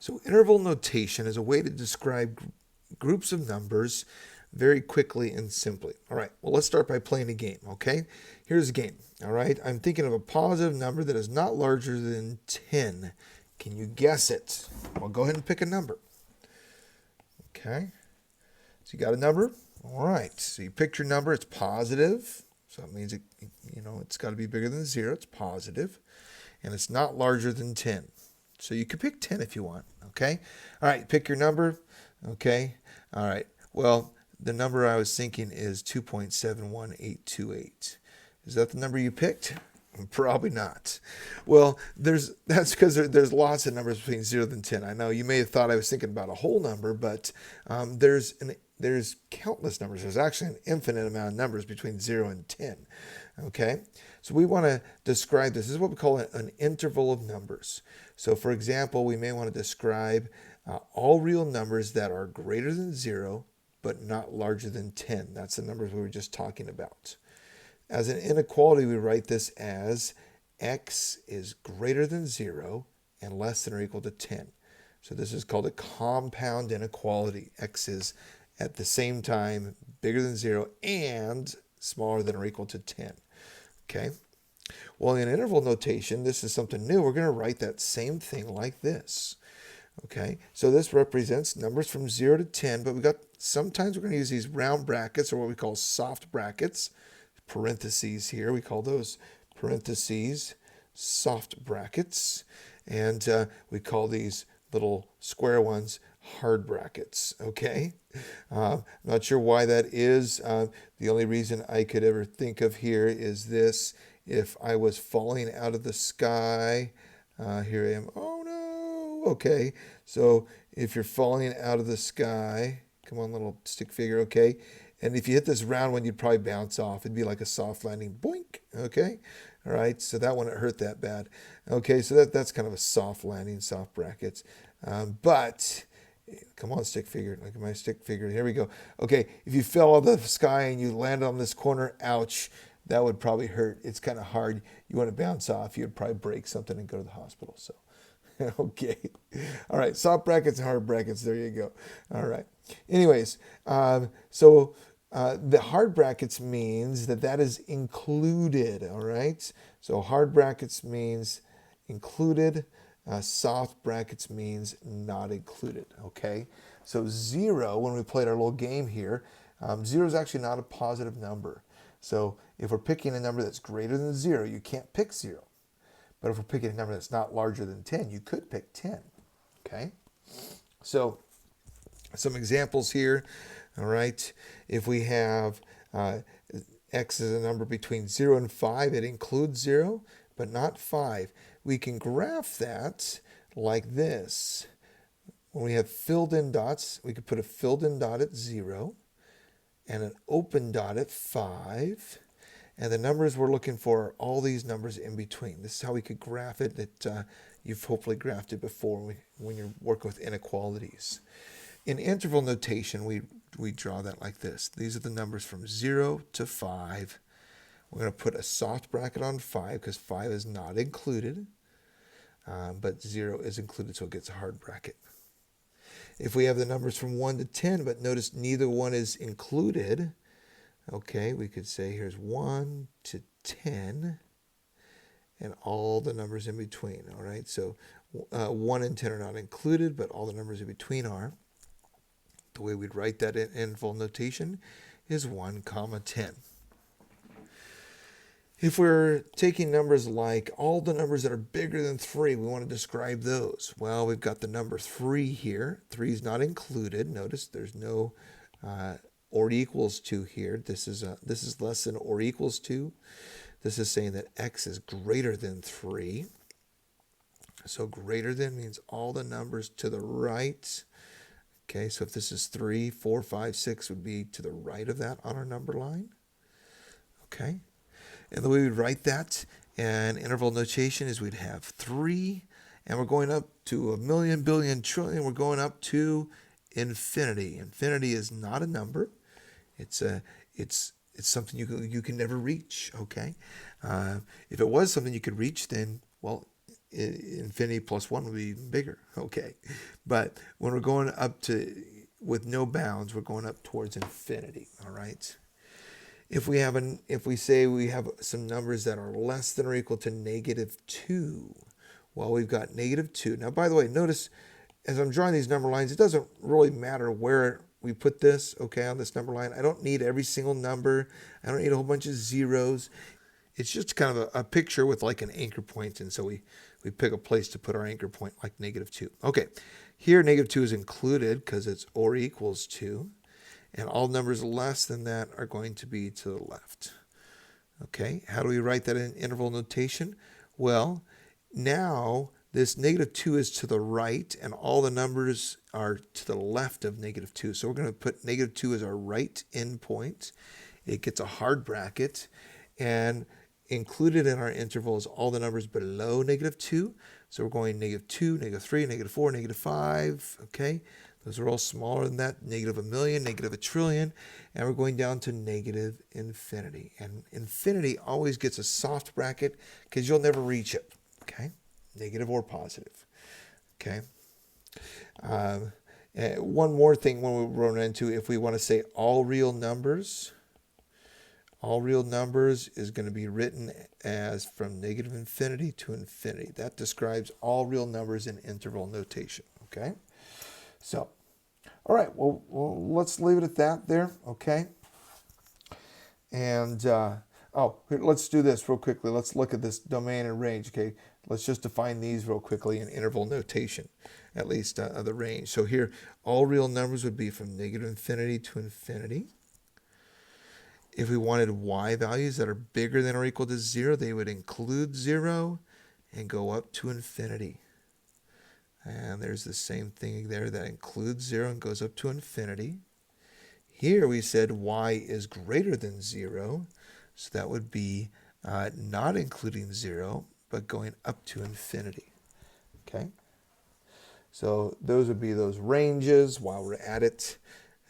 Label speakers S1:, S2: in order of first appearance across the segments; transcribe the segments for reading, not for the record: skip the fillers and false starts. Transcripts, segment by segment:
S1: So interval notation is a way to describe groups of numbers very quickly and simply. All right, well, let's start by playing a game, okay? Here's a game, all right? I'm thinking of a positive number that is not larger than 10. Can you guess it? Well, go ahead and pick a number. Okay, so you got a number? All right, so you picked your number. It's positive, so it means it's got to be bigger than 0. It's positive, and it's not larger than 10. So you could pick 10 if you want, okay? All right, pick your number, okay? All right, well, the number I was thinking is 2.71828. Is that the number you picked? Probably not. Well, that's because there's lots of numbers between 0 and 10. I know you may have thought I was thinking about a whole number, but there's countless numbers. There's actually an infinite amount of numbers between 0 and 10. Okay? So we want to describe this. This is what we call an interval of numbers. So for example, we may want to describe all real numbers that are greater than 0 but not larger than 10. That's the numbers we were just talking about. As an inequality, we write this as x is greater than 0 and less than or equal to 10. So this is called a compound inequality. X is at the same time bigger than 0 and smaller than or equal to 10. Okay? Well, in interval notation, this is something new. We're going to write that same thing like this. Okay, so this represents numbers from 0 to 10, but sometimes we're going to use these round brackets, or what we call soft brackets, parentheses here. We call those parentheses soft brackets, and we call these little square ones hard brackets. Okay, not sure why that is. The only reason I could ever think of here is this: if I was falling out of the sky, here I am. Oh no. Okay, so if you're falling out of the sky, come on, little stick figure, okay? And if you hit this round one, you'd probably bounce off. It'd be like a soft landing, boink, okay? All right, so that wouldn't hurt that bad. Okay, so that's kind of a soft landing, soft brackets. But, come on, stick figure, look at my stick figure. Here we go. Okay, if you fell out of the sky and you landed on this corner, ouch, that would probably hurt. It's kind of hard. You want to bounce off, you'd probably break something and go to the hospital, so. Okay. All right. Soft brackets and hard brackets. There you go. All right. Anyways, so the hard brackets means that is included. All right. So hard brackets means included. Soft brackets means not included. Okay. So 0, when we played our little game here, 0 is actually not a positive number. So if we're picking a number that's greater than 0, you can't pick 0. But if we're picking a number that's not larger than 10, you could pick 10. Okay? So some examples here. All right. If we have x is a number between 0 and 5, it includes 0, but not 5. We can graph that like this. When we have filled in dots, we could put a filled in dot at 0 and an open dot at 5. And the numbers we're looking for are all these numbers in between. This is how we could graph it. That you've hopefully graphed it before when you're working with inequalities. In interval notation, we draw that like this. These are the numbers from 0 to 5. We're going to put a soft bracket on 5 because 5 is not included. But 0 is included, so it gets a hard bracket. If we have the numbers from 1 to 10, but notice neither one is included, okay, we could say here's 1 to 10 and all the numbers in between. All right, so 1 and 10 are not included, but all the numbers in between are. The way we'd write that in interval notation is 1 comma 10. If we're taking numbers like all the numbers that are bigger than 3, we want to describe those. Well, we've got the number 3 here. 3 is not included. Notice there's no or equals to here. This is less than or equals to. This is saying that x is greater than 3. So greater than means all the numbers to the right. Okay, so if this is 3, 4, 5, 6 would be to the right of that on our number line. Okay, and the way we'd write that in interval notation is we'd have 3, and we're going up to a million, billion, trillion. We're going up to infinity. Infinity is not a number. It's something you can never reach. Okay, if it was something you could reach, then well, infinity plus 1 would be even bigger. Okay. But when we're going up to, with no bounds, we're going up towards infinity. All right. If we say we have some numbers that are less than or equal to -2, well, we've got -2. Now, by the way, notice as I'm drawing these number lines, it doesn't really matter where we put this, okay, on this number line. I don't need every single number. I don't need a whole bunch of zeros. It's just kind of a picture with like an anchor point, and so we pick a place to put our anchor point, like -2. Okay, here -2 is included because it's or equals 2, and all numbers less than that are going to be to the left. Okay, how do we write that in interval notation? Well, now this -2 is to the right, and all the numbers are to the left of -2. So we're going to put -2 as our right endpoint. It gets a hard bracket, and included in our interval is all the numbers below -2. So we're going -2, -3, -4, -5. Okay, those are all smaller than that. -1,000,000, -1,000,000,000, and we're going down to -infinity. And infinity always gets a soft bracket because you'll never reach it. Okay, negative or positive. Okay. One more thing when we run into, if we want to say all real numbers is going to be written as from -infinity to infinity. That describes all real numbers in interval notation. Okay. So, all right. Well, let's leave it at that there. Okay. And let's do this real quickly. Let's look at this domain and range. Okay. Let's just define these real quickly in interval notation, at least the range. So here, all real numbers would be from -infinity to infinity. If we wanted y values that are bigger than or equal to 0, they would include 0 and go up to infinity. And there's the same thing there that includes 0 and goes up to infinity. Here we said y is greater than 0, so that would be not including 0, but going up to infinity. Okay, so those would be those ranges. While we're at it,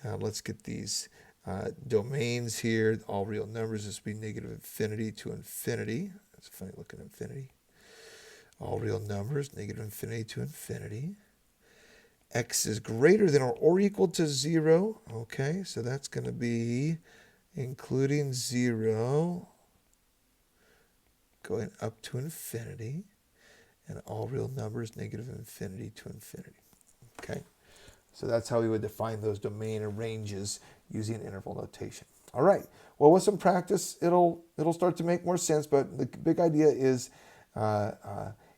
S1: let's get these domains here. All real numbers, this would be -infinity to infinity. That's a funny looking infinity. All real numbers, -infinity to infinity. X is greater than or equal to 0. Okay, so that's going to be including 0, going up to infinity, and all real numbers, -infinity to infinity. Okay, so that's how we would define those domain and ranges using interval notation. All right, well, with some practice, it'll start to make more sense, but the big idea is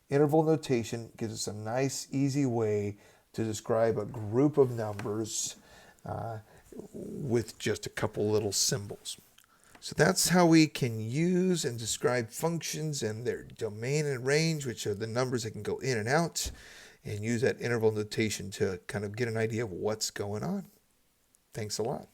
S1: interval notation gives us a nice, easy way to describe a group of numbers with just a couple little symbols. So that's how we can use and describe functions and their domain and range, which are the numbers that can go in and out, and use that interval notation to kind of get an idea of what's going on. Thanks a lot.